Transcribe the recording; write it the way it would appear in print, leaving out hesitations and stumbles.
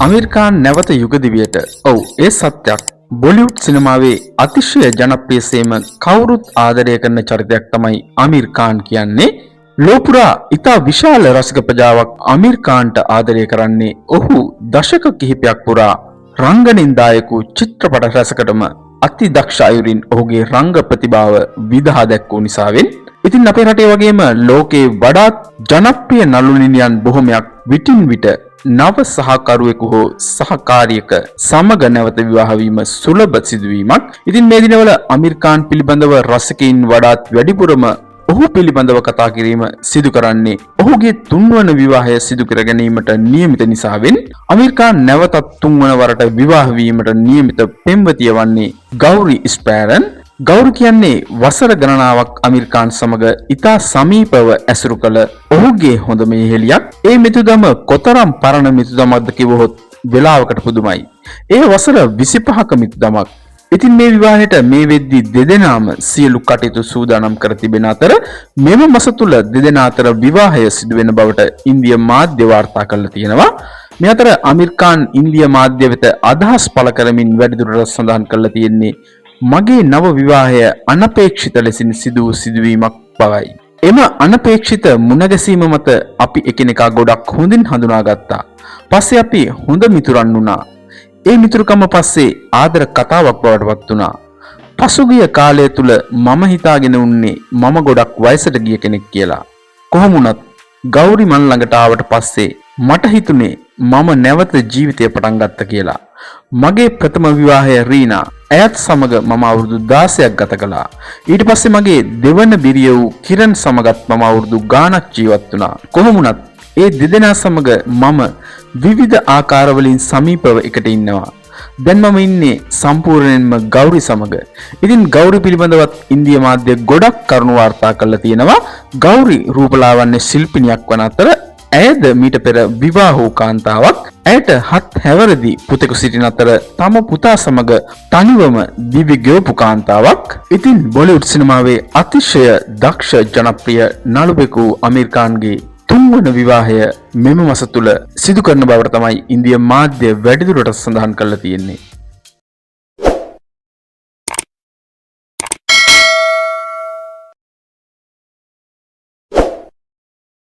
අමීර් ඛාන් නැවත යුග දිවියට. ඔව් ඒ සත්‍යයක්. බොලිවුඩ් සිනමාවේ අතිශය ජනප්‍රිය සේම කවුරුත් ආදරය කරන චරිතයක් තමයි අමීර් ඛාන් කියන්නේ. ලෝපුරා ඉතා විශාල රසික ප්‍රජාවක් අමීර් ඛාන්ට ආදරය කරන්නේ ඔහු දශක කිහිපයක් පුරා රංගනින් දායකු චිත්‍රපට රැසකටම අති දක්ෂ අයුරින් ඔහුගේ රංග ප්‍රතිභාව විදහා දැක්වූ නිසාවෙන්. ඉතින් අපේ රටේ වගේම ලෝකේ වඩාත් ජනප්‍රිය නළු නිළියන් බොහොමයක් විටින් විට නව සහකරුවෙකු හෝ සහකාරියක සමග නැවත විවාහ වීම සුලභ සිදුවීමක්. ඉතින් මේ දිනවල අමීර් ඛාන් පිළිබඳව රසිකයින් වඩාත් වැඩිපුරම ඔහු පිළිබඳව කතා කිරීම සිදු කරන්නේ ඔහුගේ තුන්වන විවාහය සිදු කර ගැනීමට නියමිත නිසාවෙන්. අමීර් ඛාන් නැවතත් තුන්වන වරට විවාහ වීමට නියමිත පෙම්වතිය වන්නේ ගෞරි ස්පැරන්. ගෞරි කියන්නේ වසර ගණනාවක් අමීර් ඛාන් සමග ඉතා සමීපව ඇසුරු කළ ඔහුගේ හොඳ මෙහෙලියක්. ඒ මිතුදම කොතරම් පරණ මිතුදමක්ද කිව්වොත් වෙලාවකට පුදුමයි. ඒ වසර 25ක මිතුදමක්. ඉතින් මේ විවාහයට මේ වෙද්දී දෙදෙනාම සියලු කටයුතු සූදානම් කර තිබෙන අතර මෙම මාස තුල දෙදෙනා අතර විවාහය සිදු වෙන බවට ඉන්දිය මාධ්‍ය වාර්තා කරලා තියෙනවා. මේ අතර අමීර් ඛාන් ඉන්දිය මාධ්‍ය වෙත අදහස් පළ කරමින් වැඩිදුරටත් සඳහන් කරලා තියෙන්නේ මගේ නව විවාහය අනපේක්ෂිත ලෙසින් සිදු වූ සිදුවීමක් බවයි. එම අනපේක්ෂිත මුණගැසීම මත අපි එකිනෙකා ගොඩක් හොඳින් හඳුනාගත්තා. පස්සේ අපි හොඳ මිතුරන් වුණා. ඒ මිතුරුකම පස්සේ ආදර කතාවක් බවට පත් වුණා. පසුගිය කාලය තුල මම හිතාගෙන උන්නේ මම ගොඩක් වයසට ගිය කෙනෙක් කියලා. කොහොම වුණත් ගෞරි මන් ළඟට ආවට පස්සේ මට හිතුනේ මම නැවත ජීවිතය පටන් ගත්තා කියලා. මගේ ප්‍රථම විවාහය රීනා. ඇයත් සමග මම අවුරුදු 16ක් ගත කළා. ඊට පස්සේ මගේ දෙවන බිරිය වූ කිරන් සමගත් මම අවුරුදු ගාණක් ජීවත් වුණා. කොහොම වුණත් ඒ දෙදෙනා සමග මම විවිධ ආකාරවලින් සමීපව එකට ඉන්නවා. දැන් මම ඉන්නේ සම්පූර්ණයෙන්ම ගෞරි සමග. ඉතින් ගෞරි පිළිබඳවත් ඉන්දිය මාධ්‍ය ගොඩක් කරුණු වාර්තා කරලා තියෙනවා. ගෞරි රූපලාවන්‍ය ශිල්පිනියක් වන අතර ඇයද මීට පෙර විවාහ වූ කාන්තාවක්. ඇයට 7 හැවිරිදි පුතෙකු සිටින අතර තම පුතා සමග තනිවම දිවි ගෙවපු කාන්තාවක්. ඉතින් බොලිවුඩ් සිනමාවේ අතිශය දක්ෂ ජනප්‍රිය නළුවෙකු අමීර් ඛාන්ගේ තුන්වන විවාහය මෙම මාස තුල සිදු කරන බවට තමයි ඉන්දිය මාධ්‍ය වැඩිදුරටත් සඳහන් කරලා තියෙන්නේ.